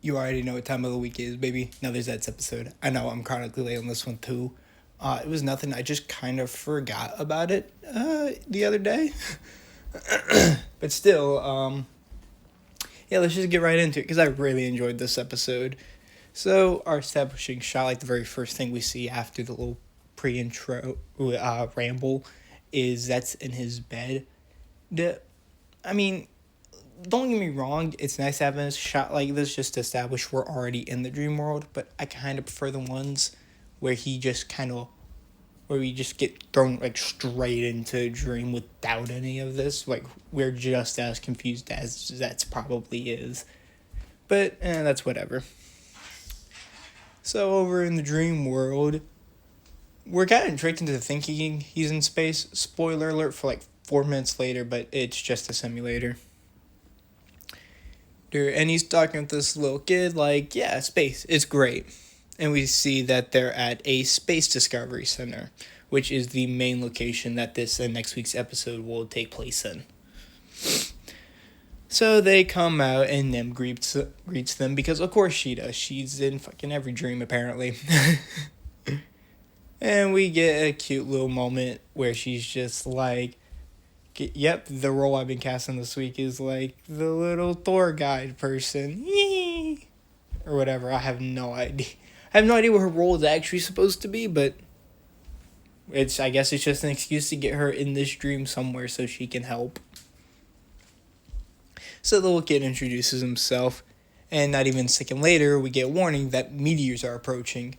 You already know what time of the week it is, baby. Another Zeztz episode. I know I'm chronically late on this one too. It was nothing. I just kind of forgot about it the other day. But still, yeah, let's just get right into it because I really enjoyed this episode. So our establishing shot, like the very first thing we see after the little pre-intro ramble, is Zeztz in his bed. I mean, don't get me wrong, it's nice having a shot like this just to establish we're already in the dream world, but I kind of prefer the ones where where we just get thrown like straight into a dream without any of this. Like, we're just as confused as Zeztz probably is. But, that's whatever. So, over in the dream world, we're kind of tricked into thinking he's in space. Spoiler alert for like 4 minutes later, but it's just a simulator. And he's talking with this little kid like, yeah, space, it's great. And we see that they're at a space discovery center, which is the main location that this and next week's episode will take place in. So they come out and Nem greets them because of course she does. She's in fucking every dream apparently. And we get a cute little moment where she's just like, yep, the role I've been casting this week is like the little tour guide person. Yee! Or whatever. I have no idea. I have no idea what her role is actually supposed to be, but I guess it's just an excuse to get her in this dream somewhere so she can help. So the little kid introduces himself, and not even a second later, we get a warning that meteors are approaching.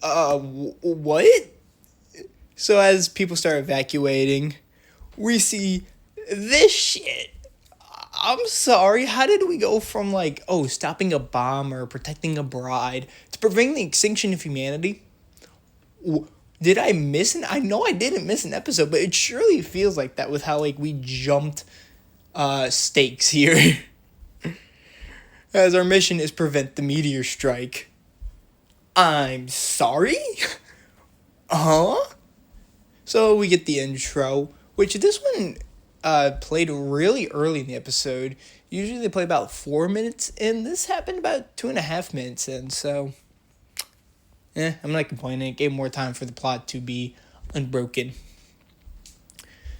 What? So as people start evacuating, we see this shit. I'm sorry, how did we go from like, stopping a bomb or protecting a bride to preventing the extinction of humanity? Did I miss I know I didn't miss an episode, but it surely feels like that with how like we jumped stakes here. As our mission is prevent the meteor strike. I'm sorry? Huh? So we get the intro, which this one played really early in the episode. Usually they play about 4 minutes in. This happened about 2.5 minutes in, so I'm not complaining. It gave more time for the plot to be unbroken.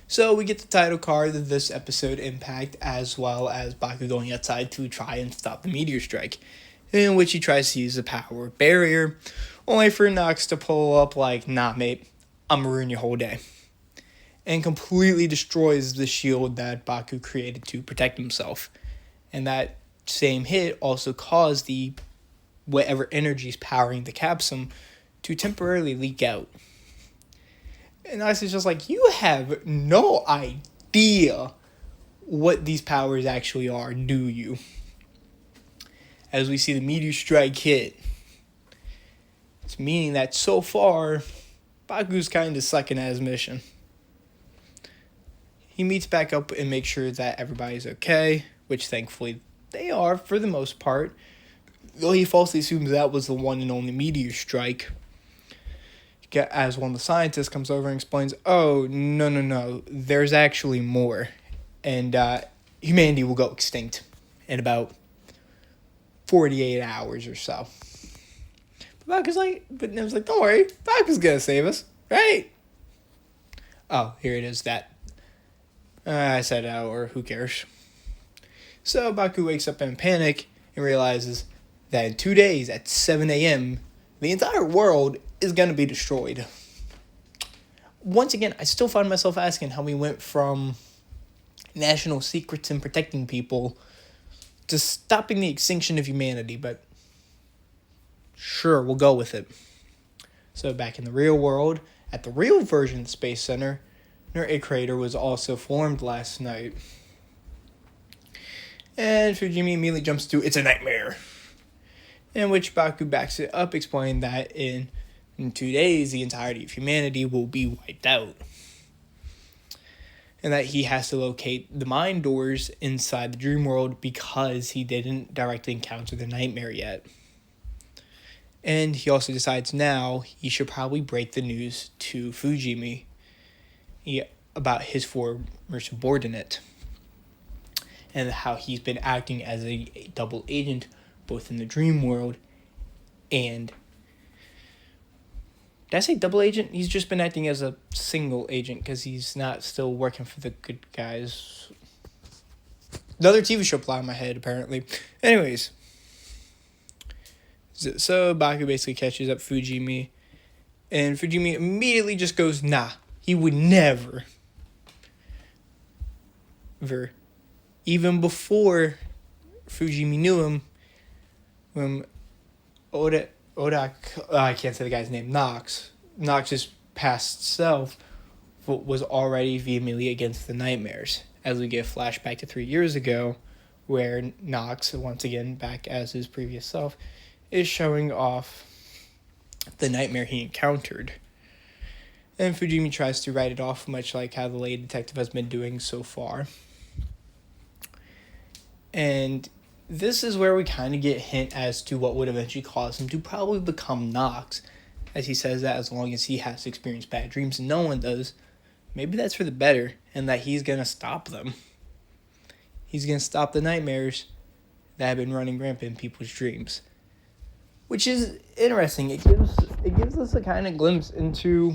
So we get the title card of this episode, Impact, as well as Baku going outside to try and stop the meteor strike, in which he tries to use the power barrier, only for Nox to pull up like, nah mate, I'm gonna ruin your whole day. And completely destroys the shield that Baku created to protect himself. And that same hit also caused the whatever energy is powering the capsule to temporarily leak out. And I was just like, you have no idea what these powers actually are, do you? As we see the meteor strike hit, it's meaning that so far, Baku's kind of sucking at his mission. He meets back up and makes sure that everybody's okay, which thankfully they are for the most part. Though he falsely assumes that was the one and only meteor strike. As one of the scientists comes over and explains, oh, no, there's actually more. And humanity will go extinct in about 48 hours or so. But Baku's like, don't worry, Baku's gonna save us, right? Oh, here it is, that. I said or who cares. So Baku wakes up in panic and realizes that in 2 days at 7 a.m., the entire world is going to be destroyed. Once again, I still find myself asking how we went from national secrets and protecting people to stopping the extinction of humanity, but sure, we'll go with it. So back in the real world, at the real version of the Space Center, a crater was also formed last night. And Fujimi immediately jumps to, it's a nightmare. In which Baku backs it up, explaining that in 2 days, the entirety of humanity will be wiped out. And that he has to locate the mind doors inside the dream world because he didn't directly encounter the nightmare yet. And he also decides now he should probably break the news to Fujimi about his former subordinate and how he's been acting as a double agent both in the dream world and... Did I say double agent? He's just been acting as a single agent because he's not still working for the good guys. Another TV show plot in my head, apparently. Anyways. So Baku basically catches up Fujimi. And Fujimi immediately just goes, nah, he would never. Even before Fujimi knew him, when I can't say the guy's name, Nox's past self was already vehemently against the nightmares. As we get a flashback to 3 years ago, where Nox, once again back as his previous self, is showing off the nightmare he encountered. And Fujimi tries to write it off, much like how the lady detective has been doing so far. And this is where we kind of get a hint as to what would eventually cause him to probably become Nox. As he says that as long as he has experienced bad dreams and no one does, maybe that's for the better, and that he's going to stop them. He's going to stop the nightmares that have been running rampant in people's dreams. Which is interesting. It gives us a kind of glimpse into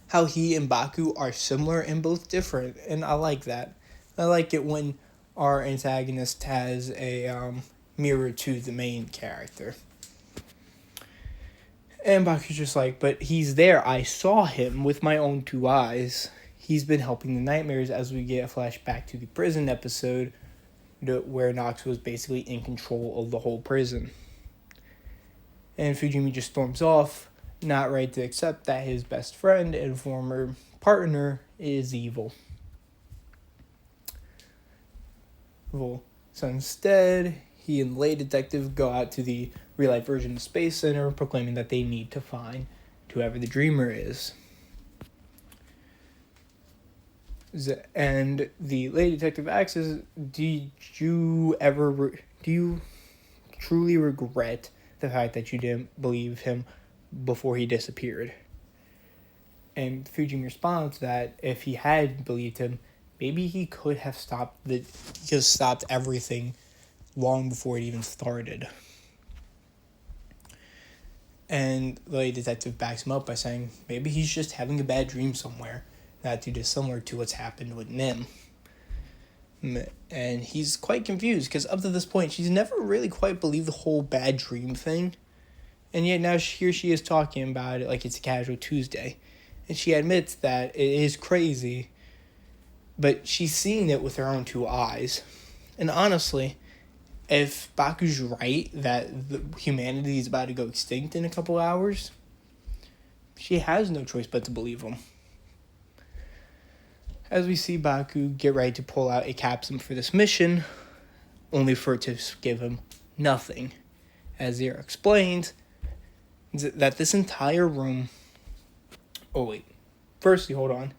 how he and Baku are similar and both different, and I like that. I like it when our antagonist has a mirror to the main character. And Baku's just like, but he's there. I saw him with my own 2 eyes. He's been helping the nightmares, as we get a flashback to the prison episode where Nox was basically in control of the whole prison. And Fujimi just storms off, not ready to accept that his best friend and former partner is evil. So instead, he and the lay detective go out to the real-life version of the Space Center, proclaiming that they need to find whoever the dreamer is. And the lay detective asks, do you truly regret the fact that you didn't believe him before he disappeared? And Fujimi responds that if he had believed him, maybe he could have stopped everything long before it even started. And the lady detective backs him up by saying maybe he's just having a bad dream somewhere, not too dissimilar to what's happened with Nim. And he's quite confused because up to this point she's never really quite believed the whole bad dream thing, and yet now here she is talking about it like it's a casual Tuesday, and she admits that it is crazy, but she's seeing it with her own 2 eyes. And honestly, if Baku's right that humanity is about to go extinct in a couple hours, she has no choice but to believe him. As we see Baku get ready to pull out a capsule for this mission, only for it to give him nothing. As Zero explains, that this entire room... Oh wait, firstly, hold on.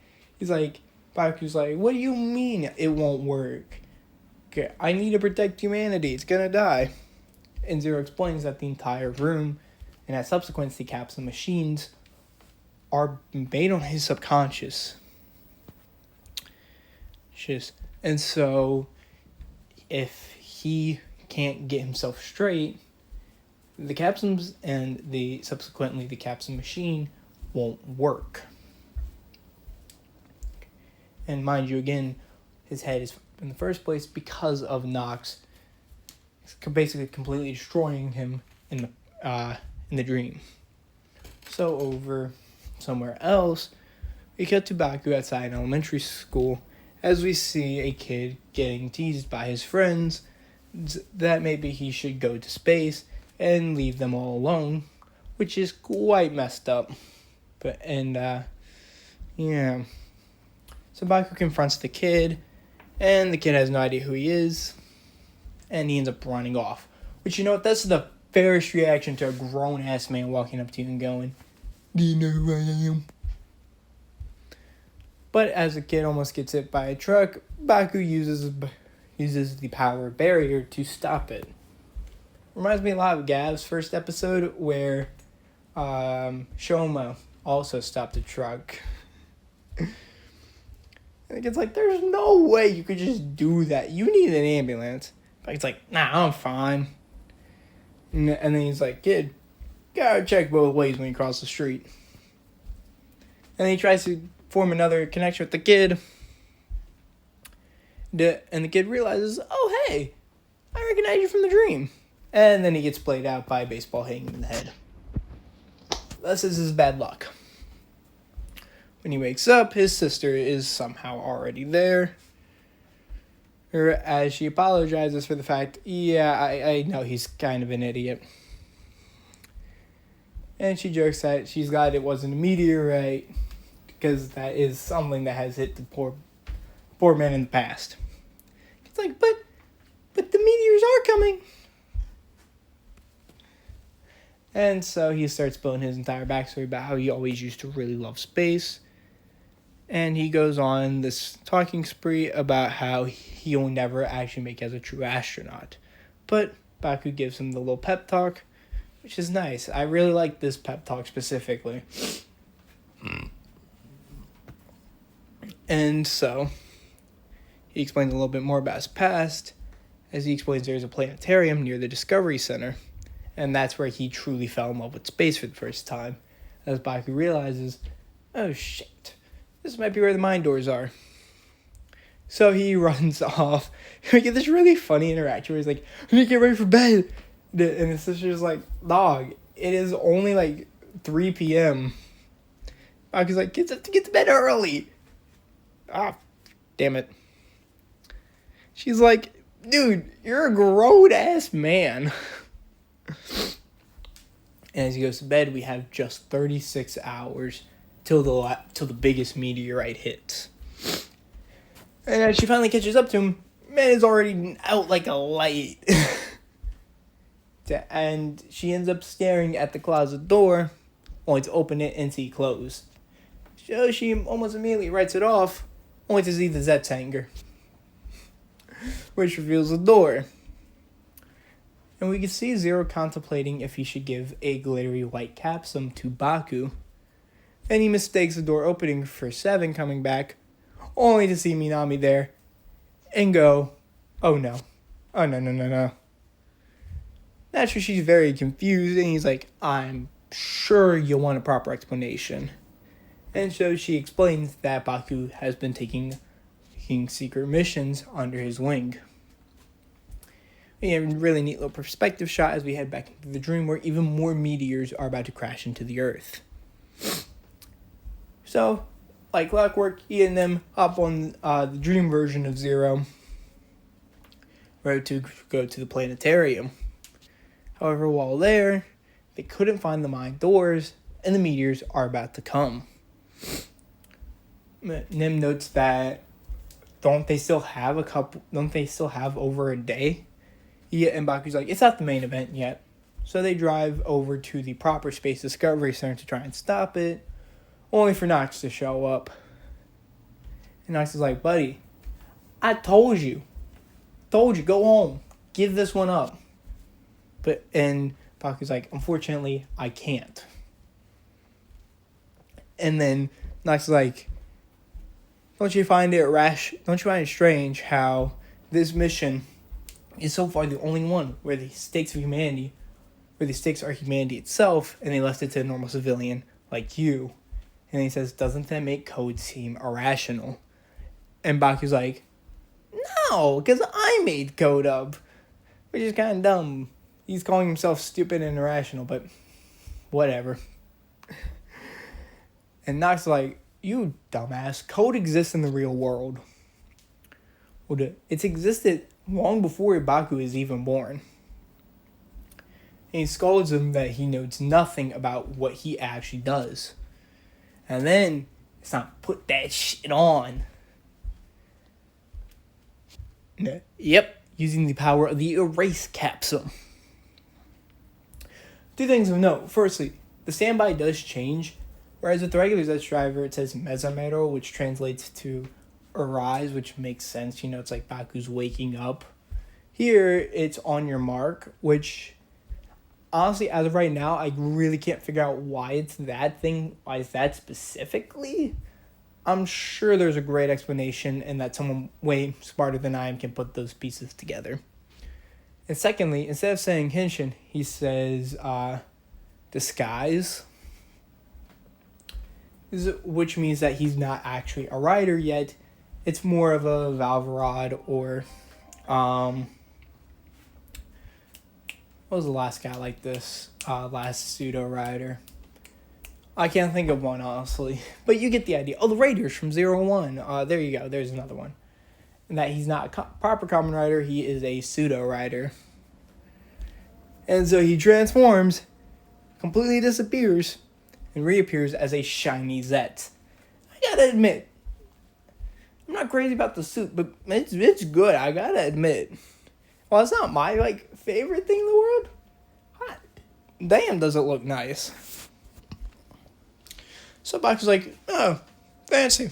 Baku's like, what do you mean it won't work? Okay, I need to protect humanity. It's gonna die. And Zero explains that the entire room, and that subsequently the capsule machines, are made on his subconscious. And so, if he can't get himself straight, the capsules and the capsule machine won't work. And mind you, again, his head is in the first place because of Nox basically completely destroying him in the dream. So over somewhere else, we cut to Baku outside an elementary school as we see a kid getting teased by his friends that maybe he should go to space and leave them all alone, which is quite messed up. So Baku confronts the kid, and the kid has no idea who he is, and he ends up running off. Which, you know what, that's the fairest reaction to a grown-ass man walking up to you and going, do you know who I am? But as the kid almost gets hit by a truck, Baku uses the power barrier to stop it. Reminds me a lot of Gav's first episode where Shoma also stopped the truck. And it's like, there's no way you could just do that. You need an ambulance. Baku's like, nah, I'm fine. And then he's like, kid, gotta check both ways when you cross the street. And then he tries to form another connection with the kid. And the kid realizes, oh, hey, I recognize you from the dream. And then he gets played out by a baseball hitting him in the head. This is his bad luck. When he wakes up, his sister is somehow already there. As she apologizes for the fact, I know he's kind of an idiot. And she jokes that she's glad it wasn't a meteorite, because that is something that has hit the poor man in the past. It's like, but the meteors are coming. And so he starts spilling his entire backstory about how he always used to really love space. And he goes on this talking spree about how he'll never actually make as a true astronaut. But Baku gives him the little pep talk, which is nice. I really like this pep talk specifically. And so he explains a little bit more about his past, as he explains there's a planetarium near the Discovery Center. And that's where he truly fell in love with space for the first time. As Baku realizes, oh shit, this might be where the mine doors are. So he runs off. We get this really funny interaction where he's like, I need to get ready for bed. And his sister's like, dog, it is only like 3 p.m. Baku's like, get to bed early. Ah, damn it. She's like, dude, you're a grown-ass man. And as he goes to bed, we have just 36 hours till the biggest meteorite hits. And as she finally catches up to him, man is already out like a light. And she ends up staring at the closet door, only to open it and see closed. So she almost immediately writes it off, only to see the Zeztz hanger, which reveals the door. And we can see Zero contemplating if he should give a glittery white capsule to Baku. And he mistakes the door opening for Seven coming back, only to see Minami there, and go, oh no. Oh no. Naturally, she's very confused, and he's like, I'm sure you'll want a proper explanation. And so she explains that Baku has been taking secret missions under his wing. We have a really neat little perspective shot as we head back into the dream where even more meteors are about to crash into the Earth. So, like clockwork, he and them hop on the dream version of Zero, ready to go to the planetarium. However, while there, they couldn't find the mine doors, and the meteors are about to come. Nim notes that don't they still have over a day? Yeah, and Baku's like, it's not the main event yet. So they drive over to the proper Space Discovery Center to try and stop it, only for Nox to show up. And Nox is like, buddy, I told you, go home, give this one up. And Baku's like, unfortunately, I can't. And then Nox is like, don't you find it strange how this mission is so far the only one where the stakes are humanity itself, and they left it to a normal civilian like you. And he says, doesn't that make code seem irrational? And Baku's like, no, because I made code up, which is kind of dumb. He's calling himself stupid and irrational, but whatever. And Nox is like, you dumbass, code exists in the real world. Well, it's existed long before Baku is even born. And he scolds him that he knows nothing about what he actually does. And then it's not put that shit on. Yep, using the power of the erase capsule. 2 things of note. Firstly, the standby does change. Whereas with the regular Zeztz driver, it says Mezamero, which translates to arise, which makes sense. You know, it's like Baku's waking up. Here, it's on your mark, which, honestly, as of right now, I really can't figure out why it's that thing, why it's that specifically. I'm sure there's a great explanation and that someone way smarter than I am can put those pieces together. And secondly, instead of saying Henshin, he says disguise, which means that he's not actually a rider yet. It's more of a Valverod or what was the last guy like this? Last pseudo rider. I can't think of one, honestly. But you get the idea. Oh, the Raiders from 0-1. There you go. There's another one. And that he's not a proper Kamen Rider. He is a pseudo rider. And so he transforms, completely disappears, and reappears as a shiny Zeztz. I gotta admit, I'm not crazy about the suit, but it's good. I gotta admit. Well, it's not my favorite thing in the world. Damn, does it look nice. So Baku's like, oh, fancy.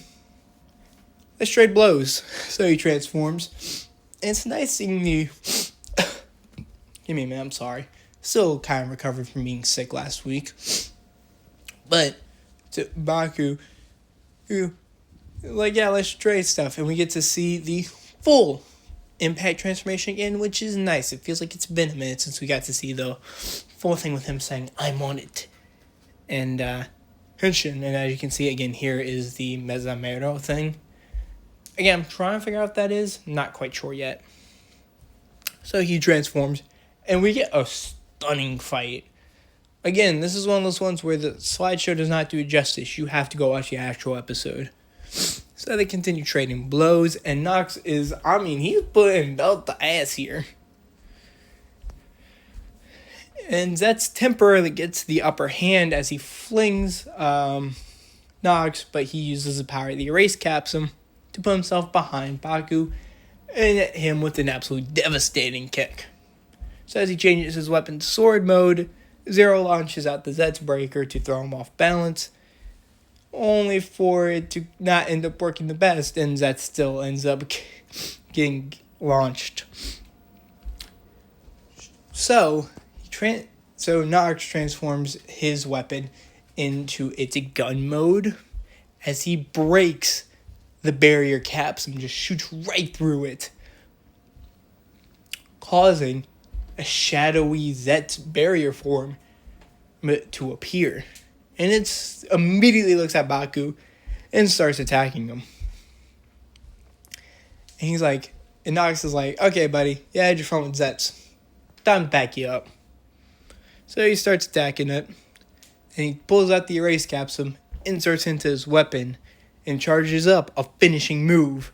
Let's trade blows. So he transforms. And it's nice seeing the... Give me a minute, I'm sorry. Still kind of recovered from being sick last week. But to Baku, let's trade stuff. And we get to see the full Impact transformation again, which is nice. It feels like it's been a minute since we got to see the full thing with him saying, I'm on it. And, Henshin, and as you can see again, here is the Mezamero thing. Again, I'm trying to figure out what that is. Not quite sure yet. So he transforms, and we get a stunning fight. Again, this is one of those ones where the slideshow does not do it justice. You have to go watch the actual episode. So they continue trading blows, and Nox is, he's putting belt to ass here. And Zeztz temporarily gets the upper hand as he flings Nox, but he uses the power of the Erase Capsum to put himself behind Baku and hit him with an absolute devastating kick. So as he changes his weapon to sword mode, Zero launches out the Zeztz Breaker to throw him off balance, only for it to not end up working the best, and Zeztz still ends up getting launched. So Nox transforms his weapon into its gun mode as he breaks the barrier caps and just shoots right through it, causing a shadowy Zeztz barrier form to appear. And it immediately looks at Baku and starts attacking him. And he's like, and Nox is like, okay, buddy, yeah, I had your fun with Zeztz. Time to back you up. So he starts attacking it, and he pulls out the Erase Capsum, inserts into his weapon, and charges up a finishing move,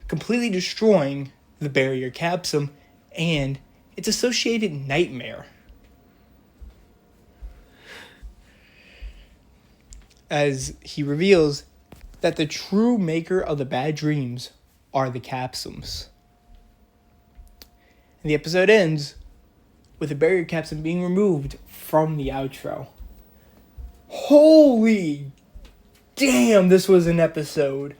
completely destroying the barrier capsum and its associated nightmare. As he reveals that the true maker of the bad dreams are the capsums. And the episode ends with the barrier capsum being removed from the outro. Holy damn, this was an episode.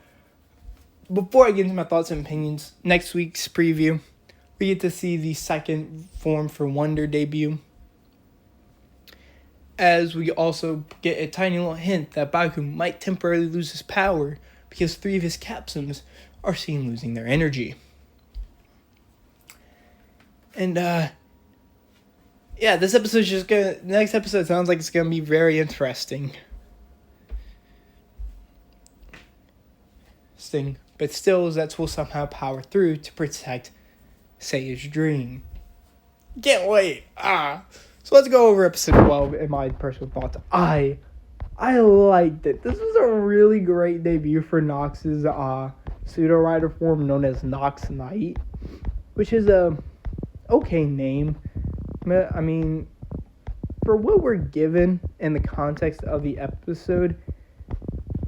Before I get into my thoughts and opinions, next week's preview, we get to see the second Form for Wonder debut. As we also get a tiny little hint that Baku might temporarily lose his power because 3 of his capsums are seen losing their energy. And, this episode's just the next episode sounds like it's gonna be very interesting. But still, Zeztz will somehow power through to protect Seiya's dream. Can't wait. So let's go over episode 12 and my personal thoughts. I liked it. This was a really great debut for Nox's pseudo-rider form known as Nox Knight, which is a okay name. I mean, for what we're given in the context of the episode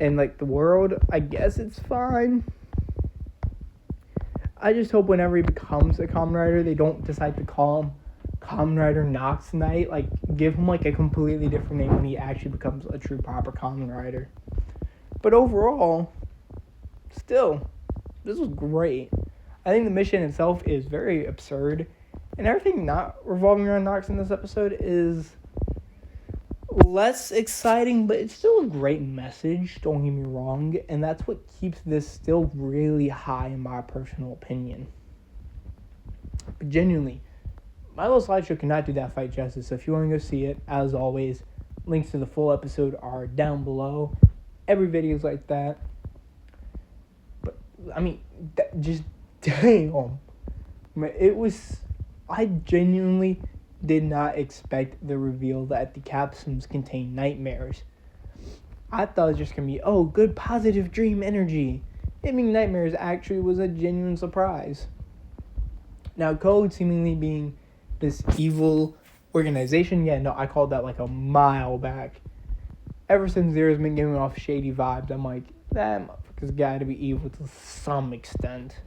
and the world, I guess it's fine. I just hope whenever he becomes a Kamen Rider, they don't decide to call him Kamen Rider Nox Knight. Give him a completely different name when he actually becomes a true proper Kamen Rider. But overall, still, this was great. I think the mission itself is very absurd. And everything not revolving around Nox in this episode is less exciting, but it's still a great message, don't get me wrong. And that's what keeps this still really high in my personal opinion. But genuinely, my little slideshow cannot do that fight justice. So if you want to go see it, as always, links to the full episode are down below. Every video is like that. But, I mean, just damn. It was... I genuinely did not expect the reveal that the capsules contain nightmares. I thought it was just going to be, oh, good positive dream energy. I mean, nightmares actually was a genuine surprise. Now, Code seemingly being this evil organization, yeah, no, I called that like a mile back. Ever since Zero's been giving off shady vibes, I'm like, that motherfucker's got to be evil to some extent.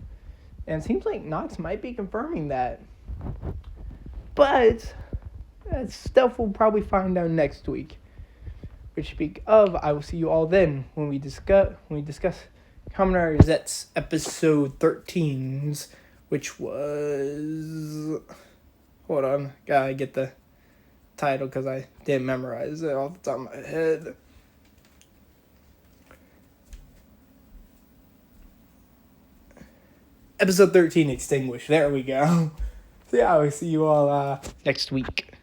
And it seems like Nox might be confirming that. But that stuff we'll probably find out next week. Which, speak of, I will see you all then when we discuss Kamen Rider Zeztz episode 13, which was... Hold on, gotta get the title because I didn't memorize it off the top of my head. Episode 13, Extinguished. There we go. So yeah, I will see you all next week.